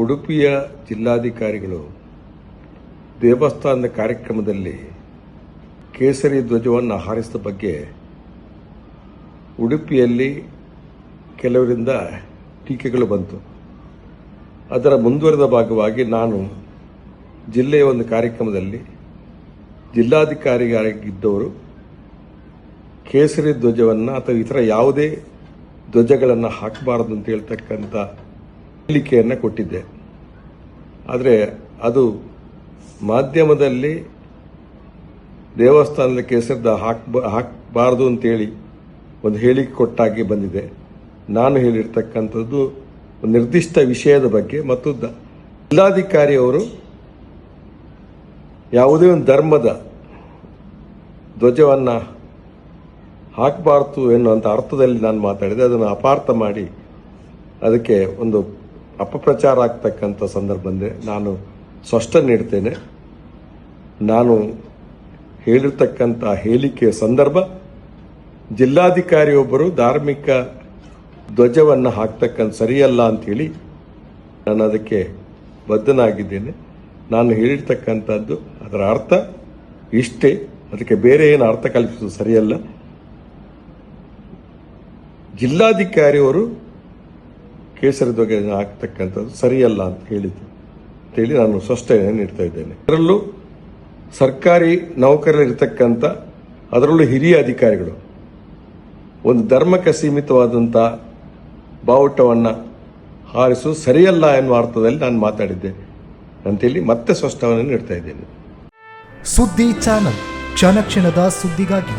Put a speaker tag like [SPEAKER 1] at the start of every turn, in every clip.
[SPEAKER 1] ಉಡುಪಿಯ ಜಿಲ್ಲಾಧಿಕಾರಿಗಳು ದೇವಸ್ಥಾನದ ಕಾರ್ಯಕ್ರಮದಲ್ಲಿ ಕೇಸರಿ ಧ್ವಜವನ್ನು ಹಾರಿಸಿದ ಬಗ್ಗೆ ಉಡುಪಿಯಲ್ಲಿ ಕೆಲವರಿಂದ ಟೀಕೆಗಳು ಬಂತು. ಅದರ ಮುಂದುವರೆದ ಭಾಗವಾಗಿ ನಾನು ಜಿಲ್ಲೆಯ ಒಂದು ಕಾರ್ಯಕ್ರಮದಲ್ಲಿ ಜಿಲ್ಲಾಧಿಕಾರಿಯಾಗಿದ್ದವರು ಕೇಸರಿ ಧ್ವಜವನ್ನು ಅಥವಾ ಇತರ ಯಾವುದೇ ಧ್ವಜಗಳನ್ನು ಹಾಕಬಾರದು ಅಂತ ಹೇಳ್ತಕ್ಕಂಥ ಹೇಳಿಕೆಯನ್ನು ಕೊಟ್ಟಿದ್ದೆ. ಆದರೆ ಅದು ಮಾಧ್ಯಮದಲ್ಲಿ ದೇವಸ್ಥಾನದ ಕೇಸರಿ ಹಾಕಬಾರದು ಅಂತೇಳಿ ಒಂದು ಹೇಳಿಕೆ ಕೊಟ್ಟಾಗಿ ಬಂದಿದೆ. ನಾನು ಹೇಳಿರ್ತಕ್ಕಂಥದ್ದು ಒಂದು ನಿರ್ದಿಷ್ಟ ವಿಷಯದ ಬಗ್ಗೆ ಮತ್ತು ಜಿಲ್ಲಾಧಿಕಾರಿಯವರು ಯಾವುದೇ ಒಂದು ಧರ್ಮದ ಧ್ವಜವನ್ನು ಹಾಕಬಾರ್ದು ಎನ್ನುವಂಥ ಅರ್ಥದಲ್ಲಿ ನಾನು ಮಾತಾಡಿದೆ. ಅದನ್ನು ಅಪಾರ್ಥ ಮಾಡಿ ಅದಕ್ಕೆ ಒಂದು ಅಪಪ್ರಚಾರ ಆಗ್ತಕ್ಕಂಥ ಸಂದರ್ಭ ಬಂದರೆ ನಾನು ಸ್ಪಷ್ಟ ನೀಡ್ತೇನೆ. ನಾನು ಹೇಳಿರ್ತಕ್ಕಂಥ ಹೇಳಿಕೆಯ ಸಂದರ್ಭ ಜಿಲ್ಲಾಧಿಕಾರಿಯೊಬ್ಬರು ಧಾರ್ಮಿಕ ಧ್ವಜವನ್ನು ಹಾಕ್ತಕ್ಕಂಥ ಸರಿಯಲ್ಲ ಅಂಥೇಳಿ ನಾನು ಅದಕ್ಕೆ ಬದ್ಧನಾಗಿದ್ದೇನೆ. ನಾನು ಹೇಳಿರ್ತಕ್ಕಂಥದ್ದು ಅದರ ಅರ್ಥ ಇಷ್ಟೇ, ಅದಕ್ಕೆ ಬೇರೆ ಏನು ಅರ್ಥ ಕಲ್ಪಿಸೋದು ಸರಿಯಲ್ಲ. ಜಿಲ್ಲಾಧಿಕಾರಿಯವರು ಕೇಸರಿ ಧ್ವಜ ಹಾಕ್ತಕ್ಕಂಥದ್ದು ಸರಿಯಲ್ಲ ಅಂತ ಹೇಳಿ ನಾನು ಸ್ಪಷ್ಟನೆ ನೀಡ್ತಾ ಇದ್ದೇನೆ. ಅದರಲ್ಲೂ ಸರ್ಕಾರಿ ನೌಕರರಿರ್ತಕ್ಕಂಥ ಅದರಲ್ಲೂ ಹಿರಿಯ ಅಧಿಕಾರಿಗಳು ಒಂದು ಧರ್ಮಕ್ಕೆ ಸೀಮಿತವಾದಂಥ ಬಾವುಟವನ್ನು ಹಾರಿಸುವುದು ಸರಿಯಲ್ಲ ಎನ್ನುವ ಅರ್ಥದಲ್ಲಿ ನಾನು ಮಾತಾಡಿದ್ದೆ ಅಂತೇಳಿ ಮತ್ತೆ ಸ್ಪಷ್ಟವನ್ನು ನೀಡ್ತಾ ಇದ್ದೇನೆ.
[SPEAKER 2] ಸುದ್ದಿ ಚಾನಲ್, ಕ್ಷಣ ಕ್ಷಣದ ಸುದ್ದಿಗಾಗಿ.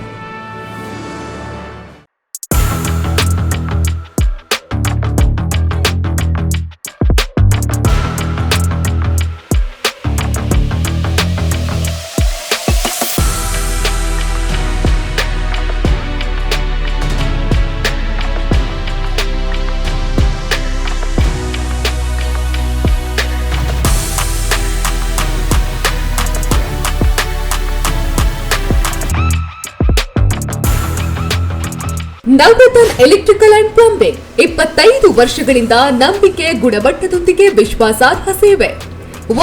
[SPEAKER 3] ನವರತ್ನ ಎಲೆಕ್ಟ್ರಿಕಲ್ ಅಂಡ್ ಪ್ಲಂಬಿಂಗ್ 25 ವರ್ಷಗಳಿಂದ ನಂಬಿಕೆ, ಗುಣಮಟ್ಟದೊಂದಿಗೆ ವಿಶ್ವಾಸಾರ್ಹ ಸೇವೆ.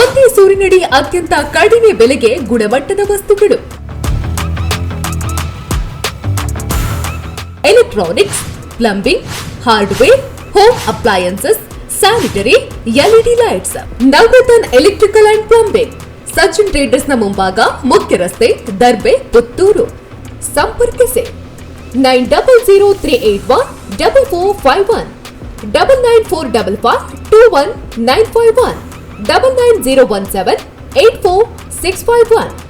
[SPEAKER 3] ಒಂದೇ ಸೂರಿನಡಿ ಅತ್ಯಂತ ಕಡಿಮೆ ಬೆಲೆಗೆ ಗುಣಮಟ್ಟದ ವಸ್ತುಗಳು. Electronics, plumbing, hardware, home appliances, sanitary, LED lights. Navratna electrical and plumbing, Sachin ಟ್ರೇಡರ್ಸ್ನ ಮುಂಭಾಗ, ಮುಖ್ಯ ರಸ್ತೆ, ದರ್ಬೆ, ಪುತ್ತೂರು. ಸಂಪರ್ಕಿಸಿ 9003814451 9945521951 990178461.